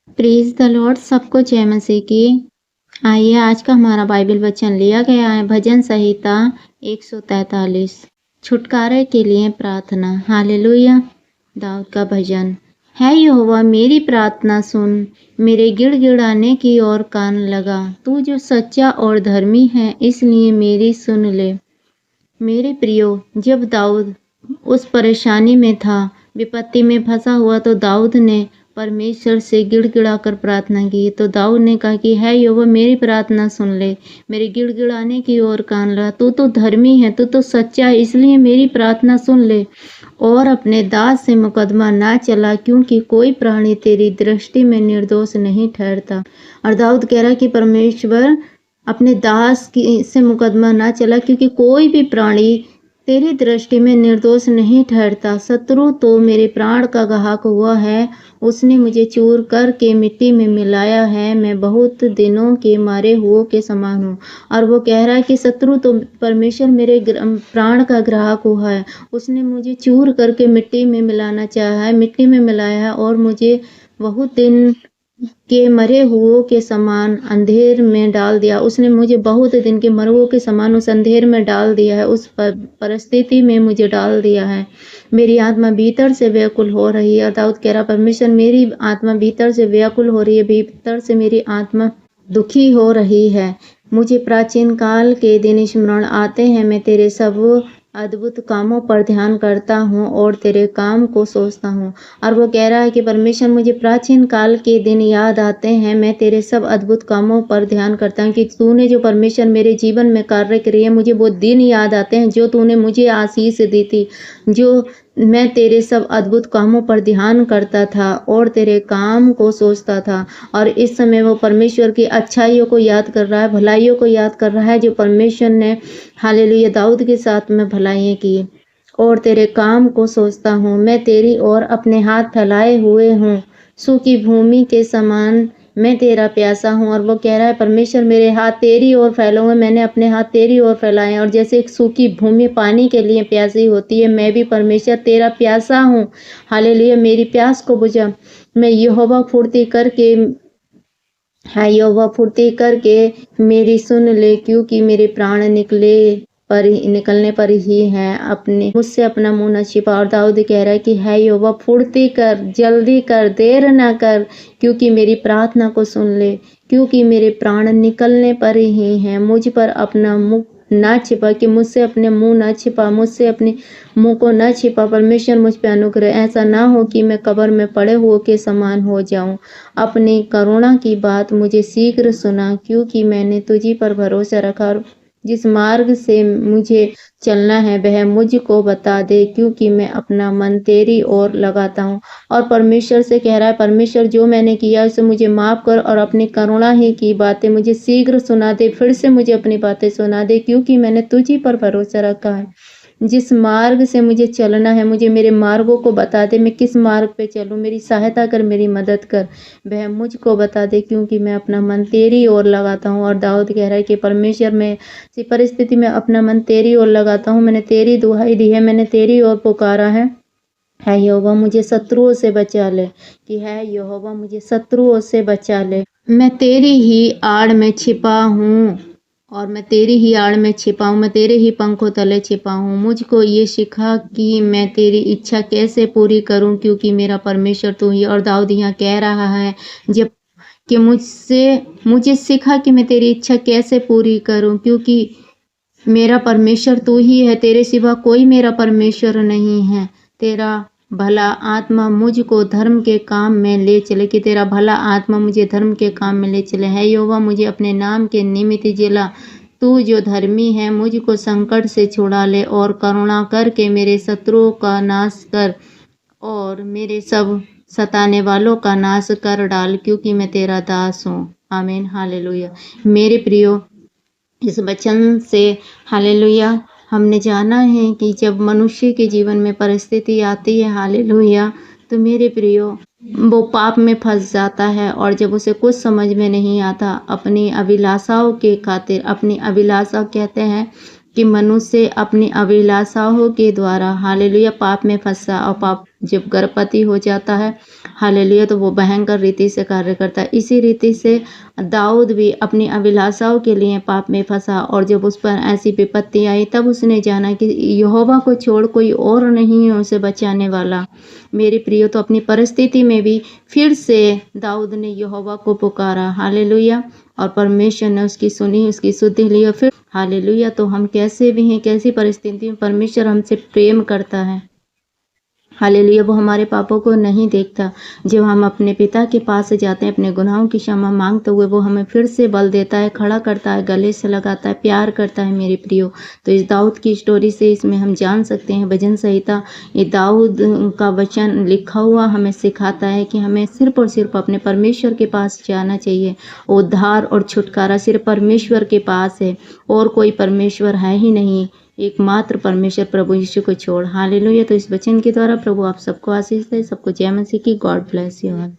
Praise the Lord. सबको जय मसीह की। आइए आज का हमारा बाइबल वचन लिया गया है भजन संहिता 143 छुटकारे के लिए प्रार्थना। हालेलुया। दाऊद का भजन है। यहोवा मेरी प्रार्थना सुन, मेरे गिड़गिड़ाने की ओर कान लगा। तू जो सच्चा और धर्मी है इसलिए मेरी सुन ले। मेरे प्रियो, जब दाऊद उस परेशानी में था, विपत्ति में फंसा हुआ, तो दाऊद ने परमेश्वर से गिड़गिड़ाकर प्रार्थना की। तो दाऊद ने कहा कि है यहोवा मेरी प्रार्थना सुन ले, मेरे गिड़गिड़ाने की ओर कान लगा। तू तो धर्मी है, तू तो सच्चा है, इसलिए मेरी प्रार्थना सुन ले और अपने दास से मुकदमा ना चला, क्योंकि कोई प्राणी तेरी दृष्टि में निर्दोष नहीं ठहरता। और दाऊद कह रहा कि परमेश्वर अपने दास की से मुकदमा ना चला, क्योंकि कोई भी प्राणी तेरी दृष्टि में निर्दोष नहीं ठहरता। शत्रु तो मेरे प्राण का घातक हुआ है, उसने मुझे चूर करके मिट्टी में मिलाया है। मैं बहुत दिनों के मारे हुओं के समान हूँ। और वो कह रहा है कि शत्रु तो परमेश्वर मेरे प्राण का ग्राहक हुआ है, उसने मुझे चूर करके मिट्टी में मिलाना चाहा है, मिट्टी में मिलाया है और मुझे बहुत दिन के मरे हुओं के समान अंधेर में डाल दिया। उसने मुझे बहुत दिन के मरे हुओं के समान उस अंधेर में डाल दिया है, उस परिस्थिति में मुझे डाल दिया है। मेरी आत्मा भीतर से व्याकुल हो रही है। दाऊद कह रहा परमेश्वर मेरी आत्मा भीतर से व्याकुल हो रही है, भीतर से मेरी आत्मा दुखी हो रही है। मुझे प्राचीन काल के दिन स्मरण आते हैं। मैं तेरे सब अद्भुत कामों पर ध्यान करता हूँ और तेरे काम को सोचता हूँ। और वो कह रहा है कि परमेश्वर मुझे प्राचीन काल के दिन याद आते हैं। मैं तेरे सब अद्भुत कामों पर ध्यान करता हूँ कि तूने जो परमेश्वर मेरे जीवन में कार्य किए, मुझे वो दिन याद आते हैं जो तूने मुझे आशीष दी थी, जो मैं तेरे सब अद्भुत कामों पर ध्यान करता था और तेरे काम को सोचता था। और इस समय वो परमेश्वर की अच्छाइयों को याद कर रहा है, भलाइयों को याद कर रहा है जो परमेश्वर ने हालेलुया दाऊद के साथ में भलाइयाँ की। और तेरे काम को सोचता हूँ, मैं तेरी ओर अपने हाथ फैलाए हुए हूँ, सूखी भूमि के समान मैं तेरा प्यासा हूँ। और वो कह रहा है परमेश्वर मेरे हाथ तेरी ओर फैले हुए, मैंने अपने हाथ तेरी ओर फैलाए हैं। और जैसे एक सूखी भूमि पानी के लिए प्यासी होती है, मैं भी परमेश्वर तेरा प्यासा हूँ। हालेलुया। मेरी प्यास को बुझा। मैं यहोवा फुर्ती करके है, यहोवा फुर्ती करके मेरी सुन ले, क्योंकि मेरे प्राण निकलने पर ही हैं। अपने मुझसे अपना मुंह न छिपा। और दाऊद कह रहा है कि है यहोवा फुर्ती कर, जल्दी कर, देर ना कर, क्योंकि मेरी प्रार्थना को सुन ले, क्योंकि मेरे प्राण निकलने पर ही हैं। मुझ पर अपना मुख ना छिपा, कि मुझसे अपने मुंह ना छिपा, मुझसे अपने मुंह को न छिपा। परमेश्वर मुझ पे अनुग्रह ऐसा ना हो कि मैं कब्र में पड़े हुए के समान हो जाऊं। अपनी करुणा की बात मुझे शीघ्र सुना, क्योंकि मैंने तुझी पर भरोसा रखा। और जिस मार्ग से मुझे चलना है वह मुझको बता दे, क्योंकि मैं अपना मन तेरी ओर लगाता हूँ। और परमेश्वर से कह रहा है परमेश्वर जो मैंने किया उसे मुझे माफ कर और अपनी करुणा ही की बातें मुझे शीघ्र सुना दे, फिर से मुझे अपनी बातें सुना दे, क्योंकि मैंने तुझी पर भरोसा रखा है। जिस मार्ग से मुझे चलना है मुझे मेरे मार्गों को बता दे, मैं किस मार्ग पे चलूं, मेरी सहायता कर, मेरी मदद कर, वह मुझको बता दे, क्योंकि मैं अपना मन तेरी ओर लगाता हूँ। और दाऊद कह रहा है कि परमेश्वर मैं इसी परिस्थिति में अपना मन तेरी ओर लगाता हूँ। मैंने तेरी दुहाई दी है, मैंने तेरी ओर पुकारा है यहोवा मुझे शत्रुओं से बचा ले, कि है यहोवा मुझे शत्रुओं से बचा ले। मैं तेरी ही आड़ में छिपा हूँ और मैं तेरी ही आड़ में छिपा हूँ, मैं तेरे ही पंखों तले छिपा हूँ। मुझको ये सिखा कि मैं तेरी इच्छा कैसे पूरी करूँ, क्योंकि मेरा परमेश्वर तू ही। और दाऊद यहाँ कह रहा है जब कि मुझे सिखा कि मैं तेरी इच्छा कैसे पूरी करूँ, क्योंकि मेरा परमेश्वर तू ही है, तेरे सिवा कोई मेरा परमेश्वर नहीं है। तेरा भला आत्मा मुझको धर्म के काम में ले चले, कि तेरा भला आत्मा मुझे धर्म के काम में ले चले। है यहोवा मुझे अपने नाम के निमित्त जिला, तू जो धर्मी है मुझको संकट से छुड़ा ले और करुणा करके मेरे शत्रुओं का नाश कर और मेरे सब सताने वालों का नाश कर डाल, क्योंकि मैं तेरा दास हूँ। आमीन। हालेलुया। मेरे प्रियो, इस वचन से हालेलुया हमने जाना है कि जब मनुष्य के जीवन में परिस्थिति आती है हालेलुया, तो मेरे प्रियो वो पाप में फंस जाता है। और जब उसे कुछ समझ में नहीं आता, अपनी अभिलाषाओं के खातिर, अपनी अभिलाषा कहते हैं कि मनुष्य अपनी अभिलाषाओं के द्वारा हालेलुया पाप में फंसा, और पाप जब गर्भवती हो जाता है हालेलुया, तो वो भयंकर रीति से कार्य करता है। इसी रीति से दाऊद भी अपनी अभिलाषाओं के लिए पाप में फंसा, और जब उस पर ऐसी विपत्ति आई तब उसने जाना कि यहोवा को छोड़ कोई और नहीं है उसे बचाने वाला। मेरे प्रियो, तो अपनी परिस्थिति में भी फिर से दाऊद ने यहोवा को पुकारा, हालेलुया, और परमेश्वर ने उसकी सुनी, उसकी सुधि ली। और फिर हालेलुया, तो हम कैसे भी हैं, कैसी परिस्थिति में परमेश्वर हमसे प्रेम करता है, हालेलुया, वो हमारे पापों को नहीं देखता। जब हम अपने पिता के पास जाते हैं, अपने गुनाहों की क्षमा मांगते हुए, वो हमें फिर से बल देता है, खड़ा करता है, गले से लगाता है, प्यार करता है मेरे प्रियो। तो इस दाऊद की स्टोरी से इसमें हम जान सकते हैं, भजन संहिता, ये दाऊद का वचन लिखा हुआ हमें सिखाता है कि हमें सिर्फ और सिर्फ अपने परमेश्वर के पास जाना चाहिए। उद्धार और छुटकारा सिर्फ परमेश्वर के पास है, और कोई परमेश्वर है ही नहीं, एकमात्र परमेश्वर प्रभु यीशु को छोड़। हालेलुया, तो इस वचन के द्वारा प्रभु आप सबको आशीष दे, सबको जय मसीह की। God bless you all.